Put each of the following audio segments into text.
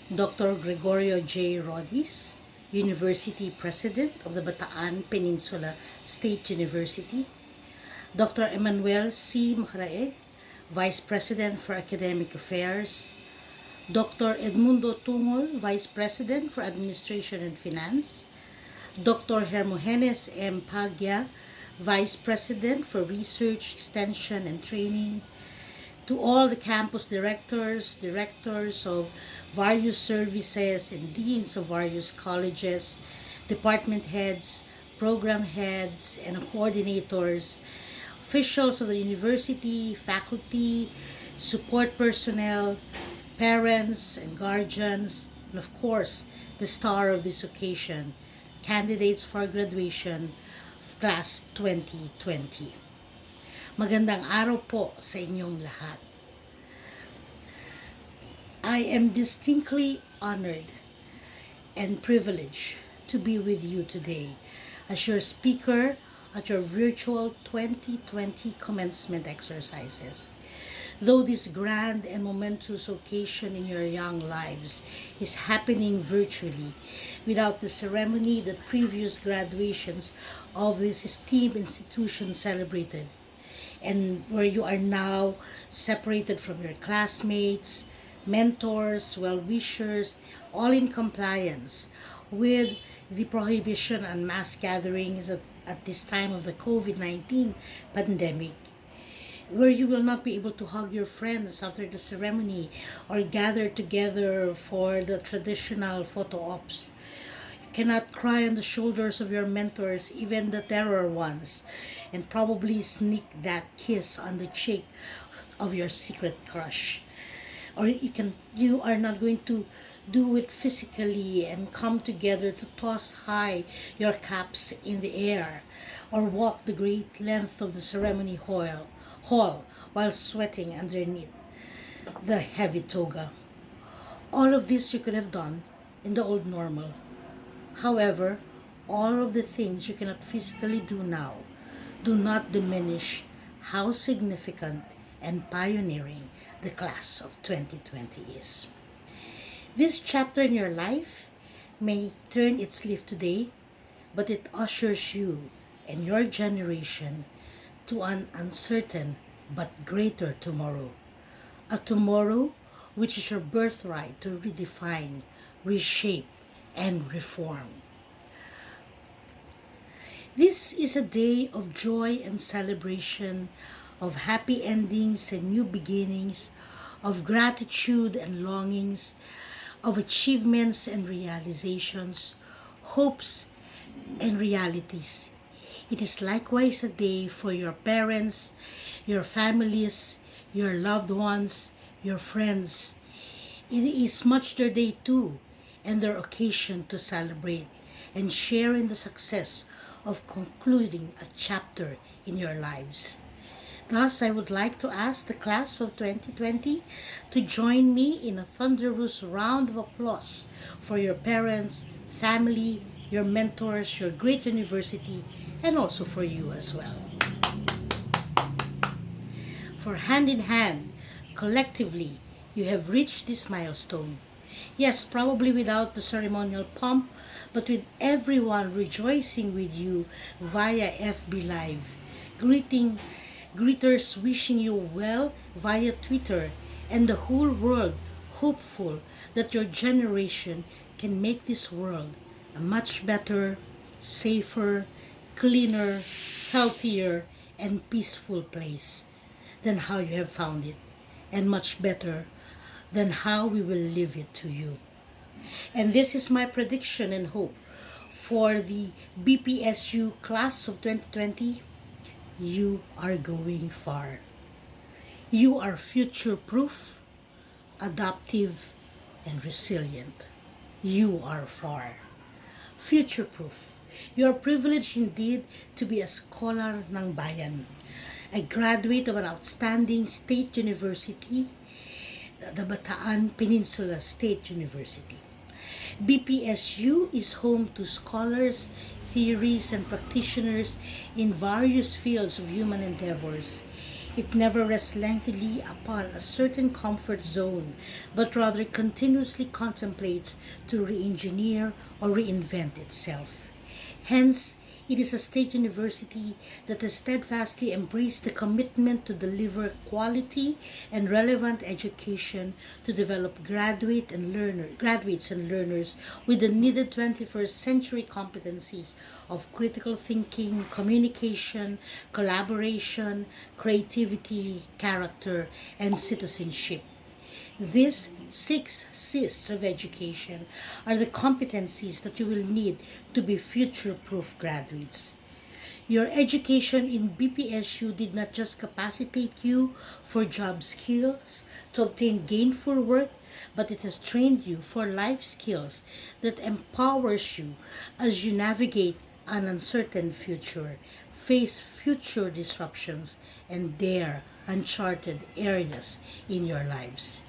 Dr. Gregorio J. Rodis, University President of the Bataan Peninsula State University, Dr. Emmanuel C. Macrae, Vice President for Academic Affairs, Dr. Edmundo Tungol, Vice President for Administration and Finance, Dr. Hermogenes M. Pagya, Vice President for Research, Extension, and Training, to all the campus directors of various services, and deans of various colleges, department heads, program heads, and coordinators, officials of the university, faculty, support personnel, parents and guardians, and of course, the star of this occasion, candidates for graduation of Class 2020. Magandang araw po sa inyong lahat. I am distinctly honored and privileged to be with you today as your speaker at your virtual 2020 commencement exercises. Though this grand and momentous occasion in your young lives is happening virtually, without the ceremony that previous graduations of this esteemed institution celebrated, and where you are now separated from your classmates, mentors, well-wishers, all in compliance with the prohibition on mass gatherings at this time of the COVID-19 pandemic, where you will not be able to hug your friends after the ceremony or gather together for the traditional photo ops. You cannot cry on the shoulders of your mentors, even the terror ones, and probably sneak that kiss on the cheek of your secret crush. Or you are not going to do it physically and come together to toss high your caps in the air, or walk the great length of the ceremony hall while sweating underneath the heavy toga. All of this you could have done in the old normal. However, all of the things you cannot physically do now do not diminish how significant and pioneering the class of 2020 is. This chapter in your life may turn its leaf today, but it ushers you and your generation to an uncertain but greater tomorrow. A tomorrow which is your birthright to redefine, reshape, and reform. This is a day of joy and celebration, of happy endings and new beginnings, of gratitude and longings, of achievements and realizations, hopes and realities. It is likewise a day for your parents, your families, your loved ones, your friends. It is much their day too, and their occasion to celebrate and share in the success of concluding a chapter in your lives. Thus, I would like to ask the class of 2020 to join me in a thunderous round of applause for your parents, family, your mentors, your great university, and also for you as well. For hand in hand, collectively, you have reached this milestone. Yes, probably without the ceremonial pomp, but with everyone rejoicing with you via FB Live, greeters wishing you well via Twitter, and the whole world hopeful that your generation can make this world a much better, safer, cleaner, healthier, and peaceful place than how you have found it, and much better than how we will leave it to you. And this is my prediction and hope for the BPSU class of 2020. You are going far. You are future-proof, adaptive, and resilient. You are far. Future-proof. You are privileged indeed to be a scholar ng bayan, a graduate of an outstanding state university, the Bataan Peninsula State University. BPSU is home to scholars, theories, and practitioners in various fields of human endeavors. It never rests lengthily upon a certain comfort zone, but rather continuously contemplates to re-engineer or reinvent itself. Hence, it is a state university that has steadfastly embraced the commitment to deliver quality and relevant education to develop graduates and learners with the needed 21st century competencies of critical thinking, communication, collaboration, creativity, character, and citizenship. These six C's of education are the competencies that you will need to be future proof graduates. Your education in BPSU did not just capacitate you for job skills to obtain gainful work, but it has trained you for life skills that empowers you as you navigate an uncertain future, face future disruptions, and dare uncharted areas in your lives.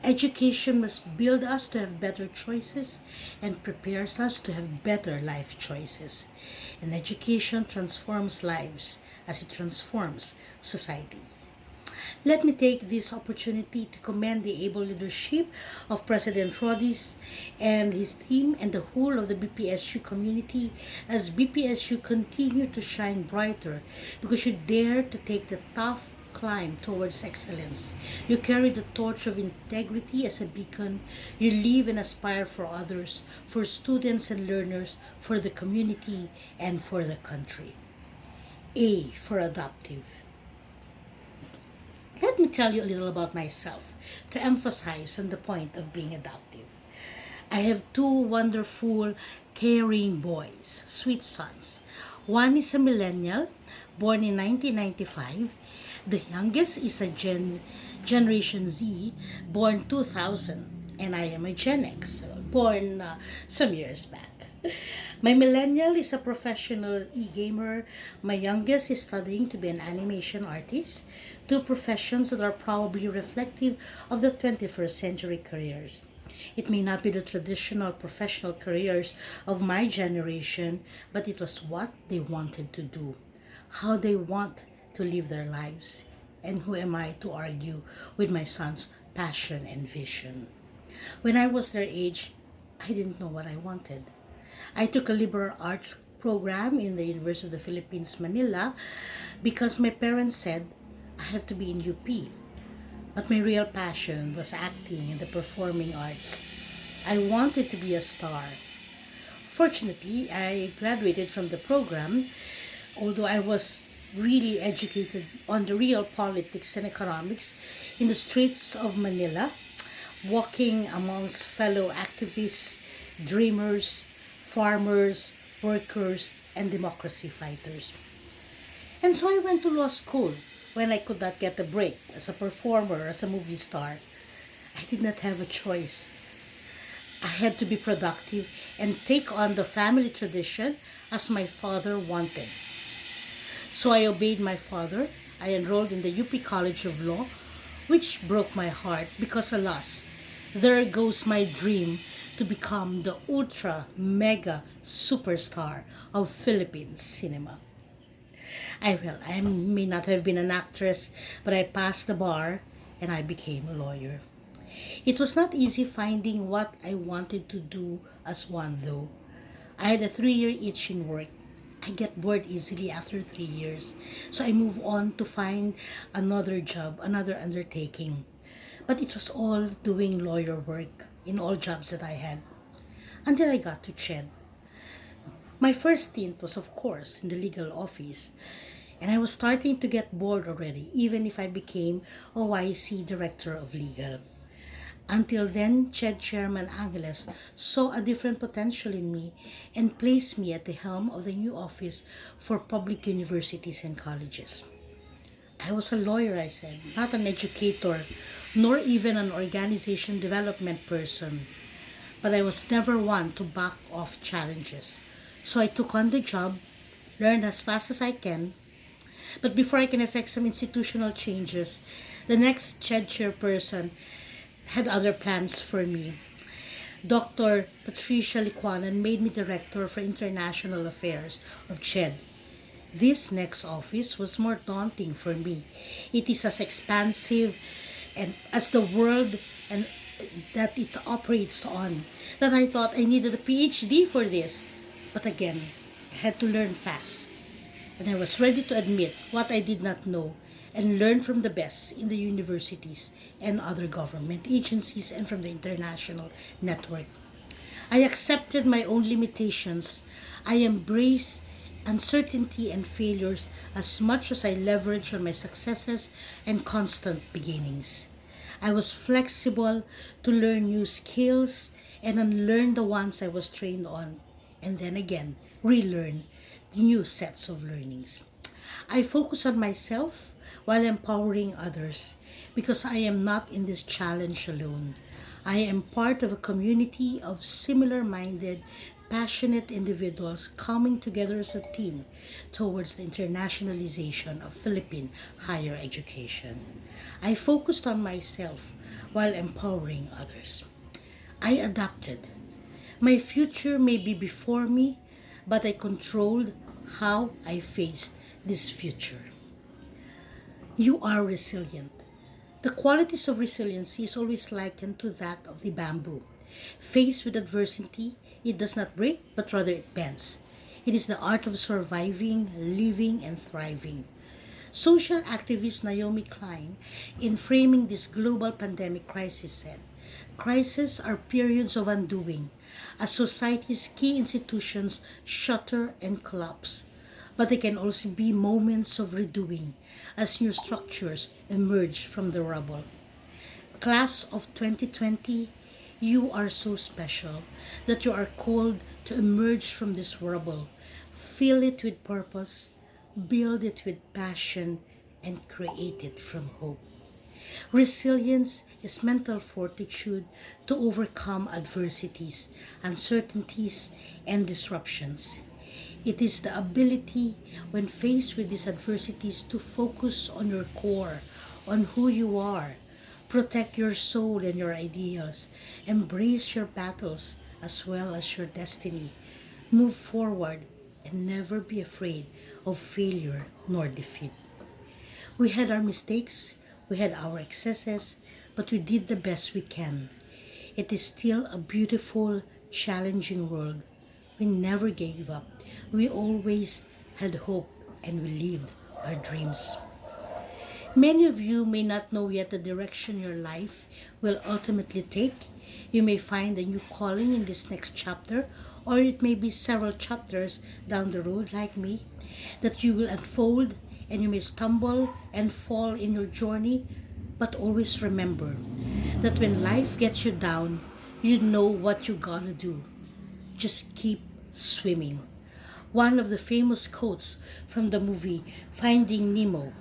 Education must build us to have better choices and prepares us to have better life choices. And education transforms lives as it transforms society. Let me take this opportunity to commend the able leadership of President Rodis and his team and the whole of the BPSU community as BPSU continue to shine brighter because you dare to take the tough climb towards excellence. You carry the torch of integrity as a beacon. You live and aspire for others, for students and learners, for the community, and for the country. A for adoptive. Let me tell you a little about myself to emphasize on the point of being adoptive. I have two wonderful, caring boys, sweet sons. One is a millennial, born in 1995. The youngest is a Generation Z, born 2000, and I am a Gen X, born some years back. My millennial is a professional e-gamer. My youngest is studying to be an animation artist, two professions that are probably reflective of the 21st century careers. It may not be the traditional professional careers of my generation, but it was what they wanted to do, how they want to live their lives. And who am I to argue with my son's passion and vision? When I was their age, I didn't know what I wanted. I took a liberal arts program in the University of the Philippines, Manila, because my parents said I have to be in UP. But my real passion was acting in the performing arts. I wanted to be a star. Fortunately, I graduated from the program, although I was really educated on the real politics and economics in the streets of Manila, walking amongst fellow activists, dreamers, farmers, workers, and democracy fighters. And so I went to law school when I could not get a break as a performer, as a movie star. I did not have a choice. I had to be productive and take on the family tradition as my father wanted. So I obeyed my father. I enrolled in the UP College of Law, which broke my heart because alas, there goes my dream to become the ultra mega superstar of Philippine cinema. I may not have been an actress, but I passed the bar and I became a lawyer. It was not easy finding what I wanted to do as one though. I had a 3-year itch in work. I get bored easily after 3 years, so I move on to find another job, another undertaking. But it was all doing lawyer work in all jobs that I had until I got to CHED. My first stint was, of course, in the legal office, and I was starting to get bored already, even if I became OIC Director of Legal. Until then, CHED Chairman Angeles saw a different potential in me and placed me at the helm of the new office for public universities and colleges. I was a lawyer, I said, not an educator, nor even an organization development person. But I was never one to back off challenges. So I took on the job, learned as fast as I can. But before I can effect some institutional changes, the next CHED chairperson had other plans for me. Dr. Patricia Liquanan made me Director for International Affairs of CHED. This next office was more daunting for me. It is as expansive and as the world and that it operates on that I thought I needed a PhD for this. But again, I had to learn fast, and I was ready to admit what I did not know and learn from the best in the universities and other government agencies and from the international network. I accepted my own limitations. I embraced uncertainty and failures as much as I leveraged on my successes and constant beginnings. I was flexible to learn new skills and unlearn the ones I was trained on, and then again, relearn the new sets of learnings. I focus on myself while empowering others because I am not in this challenge alone. I am part of a community of similar minded, passionate individuals coming together as a team towards the internationalization of Philippine higher education. I focused on myself while empowering others. I adapted. My future may be before me, but I controlled how I faced this future. You are resilient. The qualities of resiliency is always likened to that of the bamboo. Faced with adversity, it does not break, but rather it bends. It is the art of surviving, living, and thriving. Social activist Naomi Klein, in framing this global pandemic crisis, said, crises are periods of undoing, as society's key institutions shutter and collapse. But they can also be moments of redoing, as new structures emerge from the rubble. Class of 2020, you are so special that you are called to emerge from this rubble, fill it with purpose, build it with passion, and create it from hope. Resilience is mental fortitude to overcome adversities, uncertainties, and disruptions. It is the ability, when faced with these adversities, to focus on your core, on who you are, protect your soul and your ideals, embrace your battles as well as your destiny, move forward, and never be afraid of failure nor defeat. We had our mistakes, we had our excesses, but we did the best we can. It is still a beautiful, challenging world. We never gave up. We always had hope and we lived our dreams. Many of you may not know yet the direction your life will ultimately take. You may find a new calling in this next chapter, or it may be several chapters down the road, like me, that you will unfold, and you may stumble and fall in your journey. But always remember that when life gets you down, you know what you gotta do. Just keep swimming. One of the famous quotes from the movie Finding Nemo